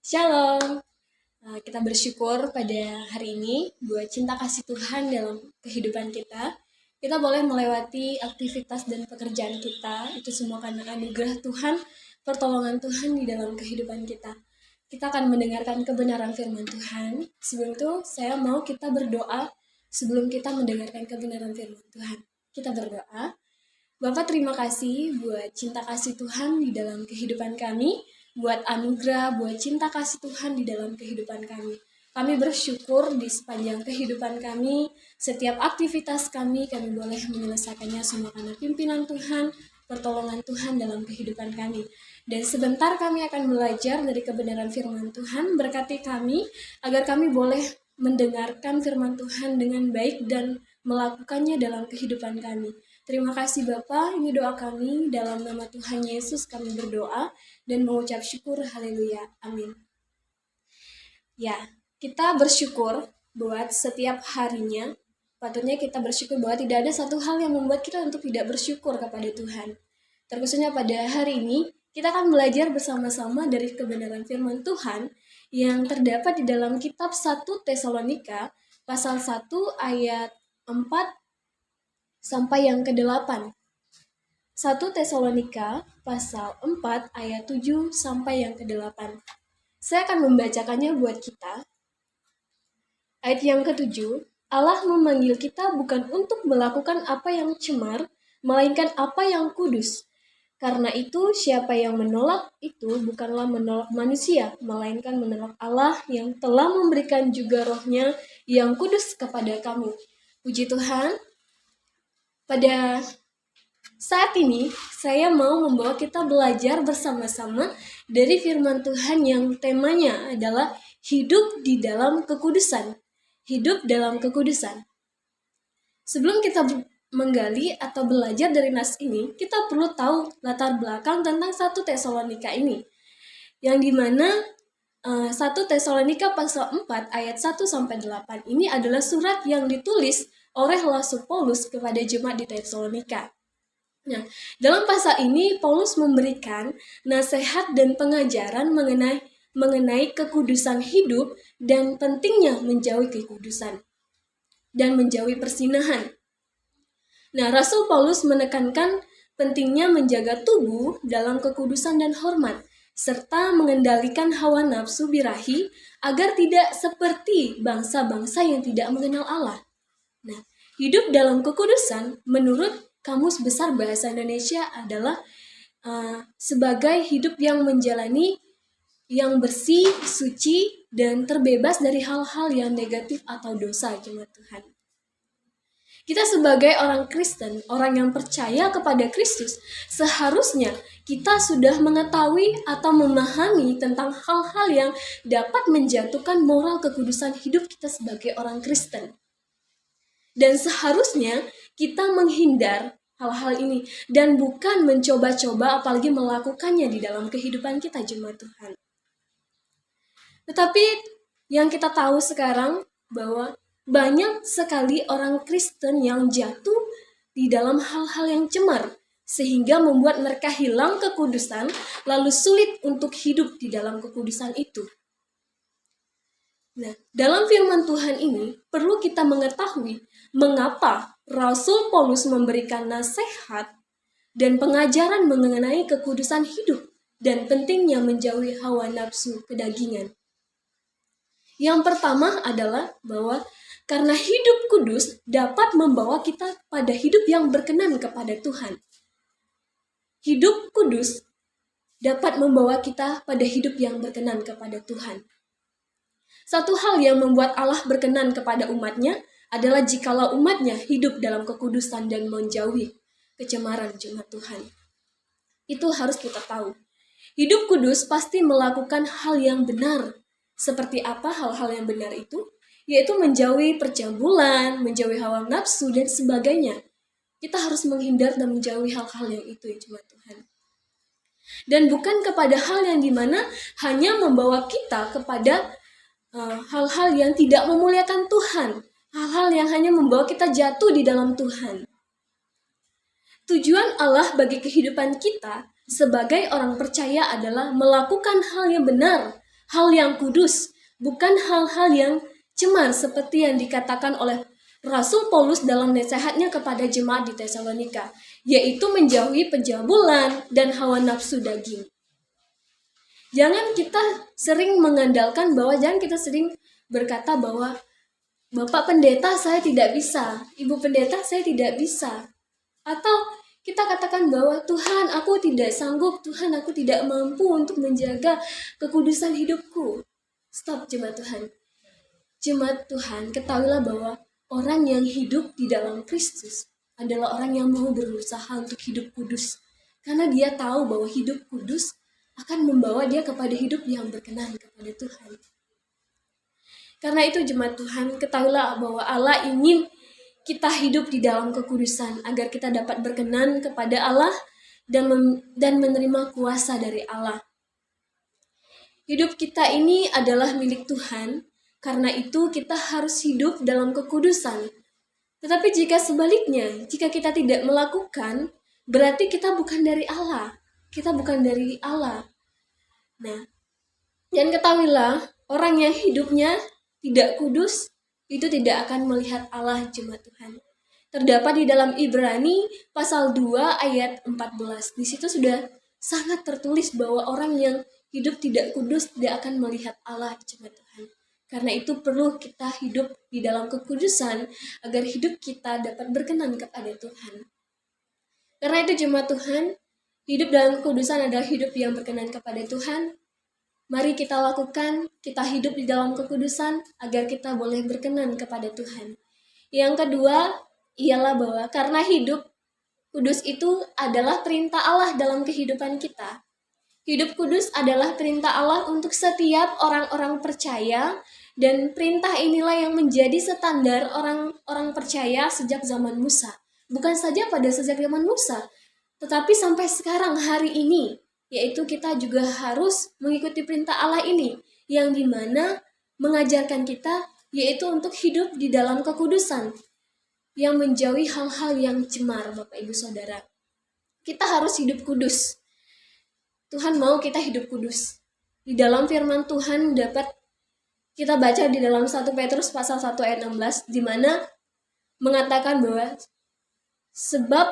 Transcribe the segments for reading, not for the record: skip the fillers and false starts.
Shalom. Kita bersyukur pada hari ini buat cinta kasih Tuhan dalam kehidupan kita. Kita boleh melewati aktivitas dan pekerjaan kita, itu semua karena anugerah Tuhan, pertolongan Tuhan di dalam kehidupan kita. Kita akan mendengarkan kebenaran firman Tuhan. Sebelum itu, saya mau kita berdoa sebelum kita mendengarkan kebenaran firman Tuhan. Kita berdoa. Bapak, terima kasih buat cinta kasih Tuhan di dalam kehidupan kami, buat anugerah, buat cinta kasih Tuhan di dalam kehidupan kami. Kami bersyukur di sepanjang kehidupan kami, setiap aktivitas kami boleh menyelesaikannya semua karena pimpinan Tuhan, pertolongan Tuhan dalam kehidupan kami. Dan sebentar kami akan belajar dari kebenaran firman Tuhan, berkati kami agar kami boleh mendengarkan firman Tuhan dengan baik dan melakukannya dalam kehidupan kami. Terima kasih Bapa, ini doa kami dalam nama Tuhan Yesus kami berdoa dan mengucap syukur, haleluya, amin. Ya, kita bersyukur buat setiap harinya, patutnya kita bersyukur bahwa tidak ada satu hal yang membuat kita untuk tidak bersyukur kepada Tuhan. Terkhususnya pada hari ini, kita akan belajar bersama-sama dari kebenaran firman Tuhan yang terdapat di dalam kitab 1 Tesalonika, pasal 1 ayat 4 sampai yang ke-8. 1 Tesalonika pasal 4 ayat 7 sampai yang ke-8. Saya akan membacakannya buat kita. Ayat yang ke-7, Allah memanggil kita bukan untuk melakukan apa yang cemar, melainkan apa yang kudus. Karena itu, siapa yang menolak itu bukanlah menolak manusia, melainkan menolak Allah yang telah memberikan juga rohnya yang kudus kepada kamu. Puji Tuhan. Pada saat ini, saya mau membawa kita belajar bersama-sama dari firman Tuhan yang temanya adalah hidup di dalam kekudusan. Hidup dalam kekudusan. Sebelum kita menggali atau belajar dari nas ini, kita perlu tahu latar belakang tentang 1 Tesalonika ini. Yang dimana 1 Tesalonika pasal 4 ayat 1-8 ini adalah surat yang ditulis oleh Rasul Paulus kepada jemaat di Tesalonika. Nah, dalam pasal ini Paulus memberikan nasihat dan pengajaran mengenai kekudusan hidup dan pentingnya menjauhi kekudusan dan menjauhi persinahan. Nah, Rasul Paulus menekankan pentingnya menjaga tubuh dalam kekudusan dan hormat, serta mengendalikan hawa nafsu birahi agar tidak seperti bangsa-bangsa yang tidak mengenal Allah. Nah, hidup dalam kekudusan menurut Kamus Besar Bahasa Indonesia adalah sebagai hidup yang menjalani yang bersih, suci, dan terbebas dari hal-hal yang negatif atau dosa, jemaat Tuhan. Kita sebagai orang Kristen, orang yang percaya kepada Kristus, seharusnya kita sudah mengetahui atau memahami tentang hal-hal yang dapat menjatuhkan moral kekudusan hidup kita sebagai orang Kristen. Dan seharusnya kita menghindar hal-hal ini dan bukan mencoba-coba apalagi melakukannya di dalam kehidupan kita, jemaat Tuhan. Tetapi yang kita tahu sekarang bahwa banyak sekali orang Kristen yang jatuh di dalam hal-hal yang cemar sehingga membuat mereka hilang kekudusan lalu sulit untuk hidup di dalam kekudusan itu. Nah, dalam firman Tuhan ini perlu kita mengetahui mengapa Rasul Paulus memberikan nasihat dan pengajaran mengenai kekudusan hidup dan pentingnya menjauhi hawa nafsu kedagingan. Yang pertama adalah bahwa karena hidup kudus dapat membawa kita pada hidup yang berkenan kepada Tuhan. Hidup kudus dapat membawa kita pada hidup yang berkenan kepada Tuhan. Satu hal yang membuat Allah berkenan kepada umatnya adalah jikalau umatnya hidup dalam kekudusan dan menjauhi kecemaran, jemaat Tuhan. Itu harus kita tahu. Hidup kudus pasti melakukan hal yang benar. Seperti apa hal-hal yang benar itu? Yaitu menjauhi percabulan, menjauhi hawa nafsu, dan sebagainya. Kita harus menghindar dan menjauhi hal-hal yang itu, ya jemaat Tuhan. Dan bukan kepada hal yang dimana hanya membawa kita kepada hal-hal yang tidak memuliakan Tuhan, hal-hal yang hanya membawa kita jatuh di dalam Tuhan. Tujuan Allah bagi kehidupan kita sebagai orang percaya adalah melakukan hal yang benar, hal yang kudus, bukan hal-hal yang cemar seperti yang dikatakan oleh Rasul Paulus dalam nasihatnya kepada jemaat di Tesalonika, yaitu menjauhi pencabulan dan hawa nafsu daging. Jangan kita sering berkata bahwa Bapak pendeta saya tidak bisa, Ibu pendeta saya tidak bisa. Atau kita katakan bahwa Tuhan aku tidak sanggup, Tuhan aku tidak mampu untuk menjaga kekudusan hidupku. Stop jemaat Tuhan. Jemaat Tuhan, ketahuilah bahwa orang yang hidup di dalam Kristus adalah orang yang mau berusaha untuk hidup kudus. Karena dia tahu bahwa hidup kudus akan membawa dia kepada hidup yang berkenan kepada Tuhan. Karena itu jemaat Tuhan, ketahuilah bahwa Allah ingin kita hidup di dalam kekudusan agar kita dapat berkenan kepada Allah dan menerima kuasa dari Allah. Hidup kita ini adalah milik Tuhan, karena itu kita harus hidup dalam kekudusan. Tetapi jika sebaliknya, jika kita tidak melakukan, berarti kita bukan dari Allah. Kita bukan dari Allah. Nah, dan ketahuilah, orang yang hidupnya tidak kudus, itu tidak akan melihat Allah jemaat Tuhan. Terdapat di dalam Ibrani pasal 2 ayat 14. Di situ sudah sangat tertulis bahwa orang yang hidup tidak kudus tidak akan melihat Allah jemaat Tuhan. Karena itu perlu kita hidup di dalam kekudusan agar hidup kita dapat berkenan kepada Tuhan. Karena itu jemaat Tuhan, hidup dalam kekudusan adalah hidup yang berkenan kepada Tuhan. Mari kita lakukan, kita hidup di dalam kekudusan agar kita boleh berkenan kepada Tuhan. Yang kedua, ialah bahwa karena hidup kudus itu adalah perintah Allah dalam kehidupan kita. Hidup kudus adalah perintah Allah untuk setiap orang-orang percaya, dan perintah inilah yang menjadi standar orang-orang percaya sejak zaman Musa. Bukan saja pada sejak zaman Musa, tetapi sampai sekarang hari ini, yaitu kita juga harus mengikuti perintah Allah ini, yang dimana mengajarkan kita yaitu untuk hidup di dalam kekudusan, yang menjauhi hal-hal yang cemar, Bapak Ibu Saudara. Kita harus hidup kudus. Tuhan mau kita hidup kudus. Di dalam firman Tuhan dapat kita baca di dalam 1 Petrus pasal 1 ayat 16, di mana mengatakan bahwa sebab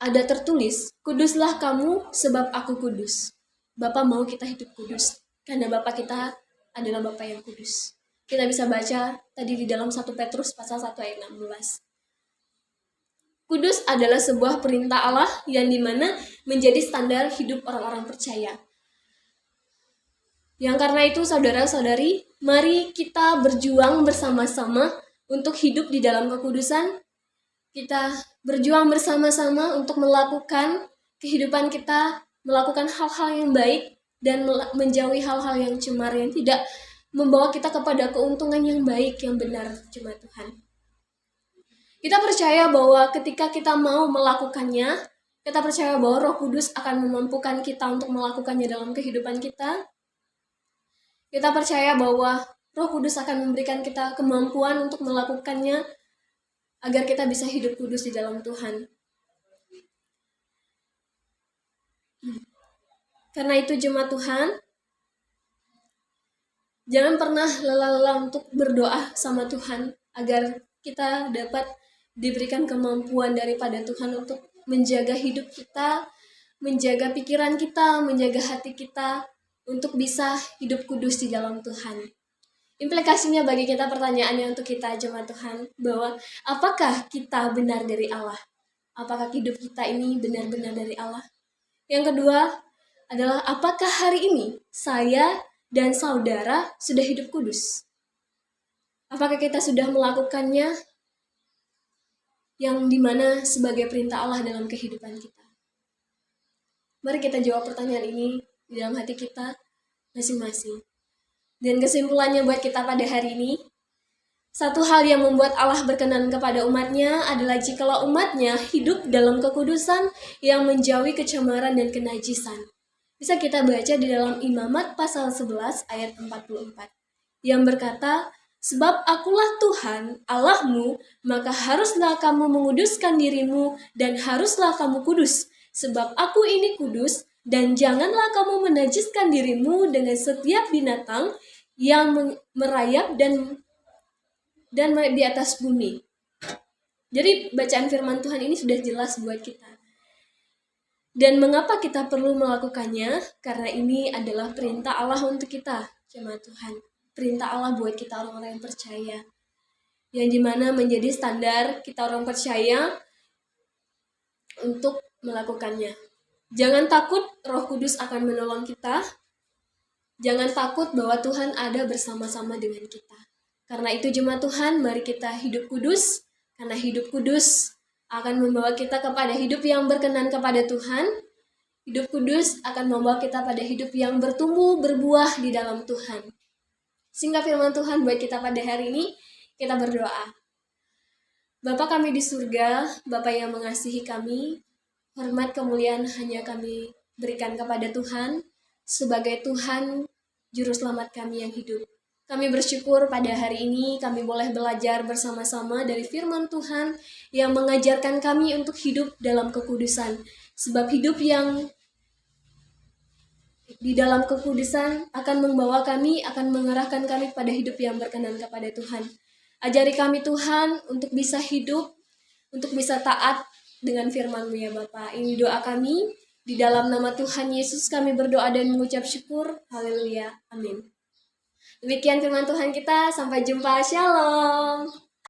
ada tertulis, kuduslah kamu sebab aku kudus. Bapa mau kita hidup kudus, karena Bapa kita adalah Bapa yang kudus. Kita bisa baca tadi di dalam 1 Petrus pasal 1 ayat 16. Kudus adalah sebuah perintah Allah yang dimana menjadi standar hidup orang-orang percaya. Yang karena itu saudara-saudari, mari kita berjuang bersama-sama untuk hidup di dalam kekudusan. Kita berjuang bersama-sama untuk melakukan kehidupan kita, melakukan hal-hal yang baik, dan menjauhi hal-hal yang cemar yang tidak membawa kita kepada keuntungan yang baik, yang benar, jemaat Tuhan. Kita percaya bahwa ketika kita mau melakukannya, kita percaya bahwa Roh Kudus akan memampukan kita untuk melakukannya dalam kehidupan kita. Kita percaya bahwa Roh Kudus akan memberikan kita kemampuan untuk melakukannya agar kita bisa hidup kudus di dalam Tuhan. Karena itu jemaat Tuhan, jangan pernah lelah-lelah untuk berdoa sama Tuhan agar kita dapat diberikan kemampuan daripada Tuhan untuk menjaga hidup kita, menjaga pikiran kita, menjaga hati kita untuk bisa hidup kudus di dalam Tuhan. Implikasinya bagi kita, pertanyaannya untuk kita jemaat Tuhan, bahwa apakah kita benar dari Allah? Apakah hidup kita ini benar-benar dari Allah? Yang kedua adalah apakah hari ini saya dan saudara sudah hidup kudus? Apakah kita sudah melakukannya yang dimana sebagai perintah Allah dalam kehidupan kita? Mari kita jawab pertanyaan ini di dalam hati kita masing-masing. Dan kesimpulannya buat kita pada hari ini, satu hal yang membuat Allah berkenan kepada umatnya adalah jikalau umatnya hidup dalam kekudusan yang menjauhi kecemaran dan kenajisan. Bisa kita baca di dalam Imamat pasal 11 ayat 44 yang berkata, sebab akulah Tuhan Allahmu, maka haruslah kamu menguduskan dirimu dan haruslah kamu kudus, sebab aku ini kudus Dan janganlah kamu menajiskan dirimu dengan setiap binatang yang merayap dan di atas bumi. Jadi bacaan firman Tuhan ini sudah jelas buat kita. Dan mengapa kita perlu melakukannya? Karena ini adalah perintah Allah untuk kita, jemaat Tuhan. Perintah Allah buat kita orang-orang yang percaya. Yang dimana menjadi standar kita orang percaya untuk melakukannya. Jangan takut, Roh Kudus akan menolong kita. Jangan takut bahwa Tuhan ada bersama-sama dengan kita. Karena itu jemaat Tuhan, mari kita hidup kudus. Karena hidup kudus akan membawa kita kepada hidup yang berkenan kepada Tuhan. Hidup kudus akan membawa kita pada hidup yang bertumbuh, berbuah di dalam Tuhan. Sehingga firman Tuhan buat kita pada hari ini, kita berdoa. Bapa kami di surga, Bapa yang mengasihi kami, hormat kemuliaan hanya kami berikan kepada Tuhan, sebagai Tuhan, Juru Selamat kami yang hidup. Kami bersyukur pada hari ini kami boleh belajar bersama-sama dari firman Tuhan yang mengajarkan kami untuk hidup dalam kekudusan. Sebab hidup yang di dalam kekudusan akan membawa kami, akan mengarahkan kami pada hidup yang berkenan kepada Tuhan. Ajari kami Tuhan untuk bisa hidup, untuk bisa taat dengan firman-Mu ya Bapa. Ini doa kami, di dalam nama Tuhan Yesus kami berdoa dan mengucap syukur. Haleluya. Amin. Demikian firman Tuhan kita, sampai jumpa. Shalom.